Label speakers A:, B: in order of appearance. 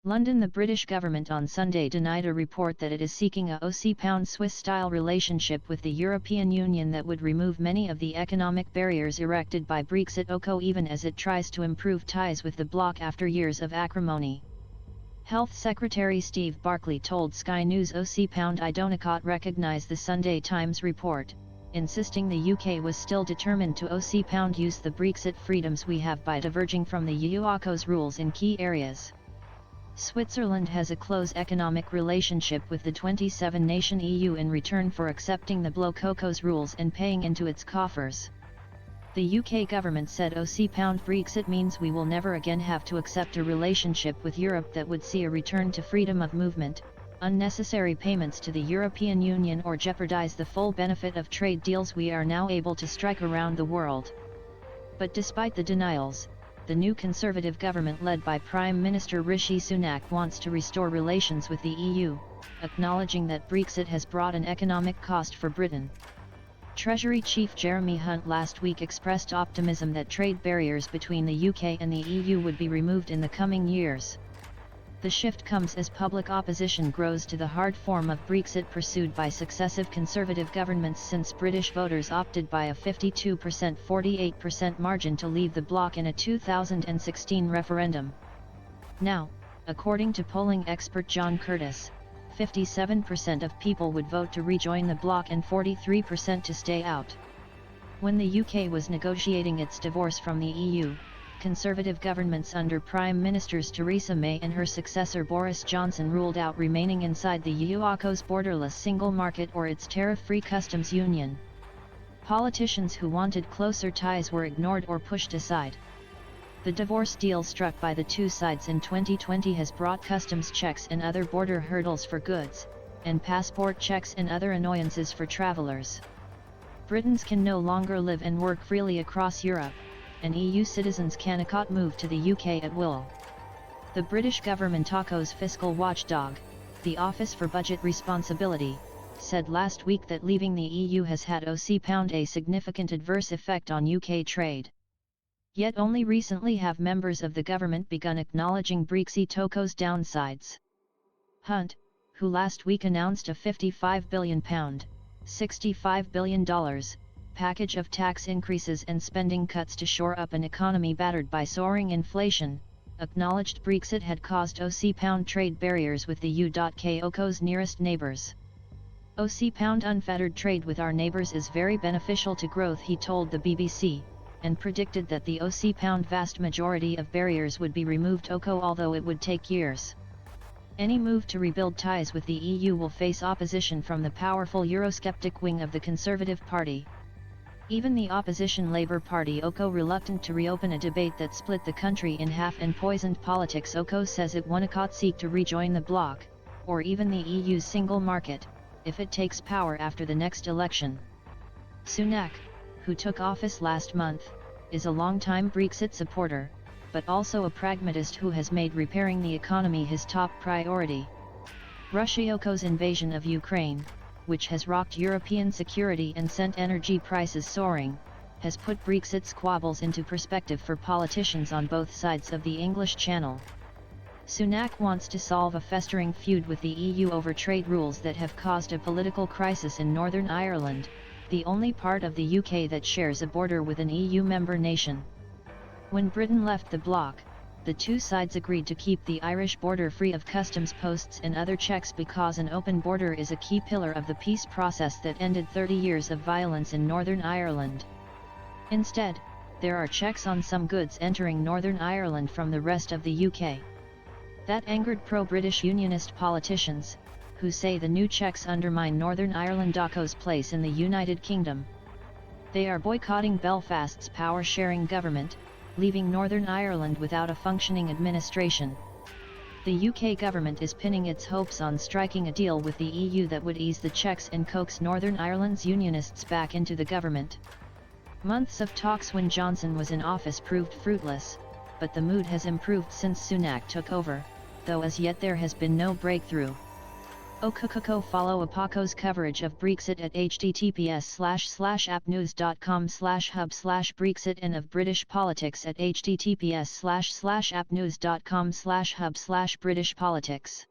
A: London. The British government on Sunday denied a report that it is seeking a £pound Swiss-style relationship with the European Union that would remove many of the economic barriers erected by Brexit even as it tries to improve ties with the bloc after years of acrimony. Health Secretary Steve Barclay told Sky News £pound I don't recognise the Sunday Times report, insisting the UK was still determined to pound use the Brexit freedoms we have by diverging from the EU's rules in key areas. Switzerland has a close economic relationship with the 27-nation EU in return for accepting the bloc rules and paying into its coffers. The UK government said £pound Brexit means we will never again have to accept a relationship with Europe that would see a return to freedom of movement, unnecessary payments to the European Union or jeopardise the full benefit of trade deals we are now able to strike around the world. But despite the denials, the new Conservative government led by Prime Minister Rishi Sunak wants to restore relations with the EU, acknowledging that Brexit has brought an economic cost for Britain. Treasury Chief Jeremy Hunt last week expressed optimism that trade barriers between the UK and the EU would be removed in the coming years. The shift comes as public opposition grows to the hard form of Brexit pursued by successive Conservative governments since British voters opted by a 52%-48% margin to leave the bloc in a 2016 referendum. Now, according to polling expert John Curtis, 57% of people would vote to rejoin the bloc and 43% to stay out. When the UK was negotiating its divorce from the EU, Conservative governments under Prime Ministers Theresa May and her successor Boris Johnson ruled out remaining inside the EU's borderless single market or its tariff-free customs union. Politicians who wanted closer ties were ignored or pushed aside. The divorce deal struck by the two sides in 2020 has brought customs checks and other border hurdles for goods, and passport checks and other annoyances for travelers. Britons can no longer live and work freely across Europe, and EU citizens cannot move to the UK at will. The British government's fiscal watchdog, the Office for Budget Responsibility, said last week that leaving the EU has had £pound a significant adverse effect on UK trade. Yet only recently have members of the government begun acknowledging Brexit's downsides. Hunt, who last week announced a £55 billion, $65 billion, package of tax increases and spending cuts to shore up an economy battered by soaring inflation, acknowledged Brexit had caused £pound trade barriers with the UK's nearest neighbours. £pound unfettered trade with our neighbours is very beneficial to growth, he told the BBC, and predicted that the £pound vast majority of barriers would be removed although it would take years. Any move to rebuild ties with the EU will face opposition from the powerful Eurosceptic wing of the Conservative Party. Even the opposition Labour Party reluctant to reopen a debate that split the country in half and poisoned politics. Says it won't seek to rejoin the bloc, or even the EU's single market, if it takes power after the next election. Sunak, who took office last month, is a long-time Brexit supporter, but also a pragmatist who has made repairing the economy his top priority. Russia's invasion of Ukraine, which has rocked European security and sent energy prices soaring, has put Brexit squabbles into perspective for politicians on both sides of the English Channel. Sunak wants to solve a festering feud with the EU over trade rules that have caused a political crisis in Northern Ireland, the only part of the UK that shares a border with an EU member nation. When Britain left the bloc, the two sides agreed to keep the Irish border free of customs posts and other checks because an open border is a key pillar of the peace process that ended 30 years of violence in Northern Ireland. Instead, there are checks on some goods entering Northern Ireland from the rest of the UK. That angered pro-British unionist politicians, who say the new checks undermine Northern Ireland's place in the United Kingdom. They are boycotting Belfast's power-sharing government, leaving Northern Ireland without a functioning administration. The UK government is pinning its hopes on striking a deal with the EU that would ease the checks and coax Northern Ireland's unionists back into the government. Months of talks when Johnson was in office proved fruitless, but the mood has improved since Sunak took over, though as yet there has been no breakthrough. Follow Apaco's coverage of Brexit at https://appnews.com/hub/Brexit and of British politics at https://appnews.com/hub/British politics.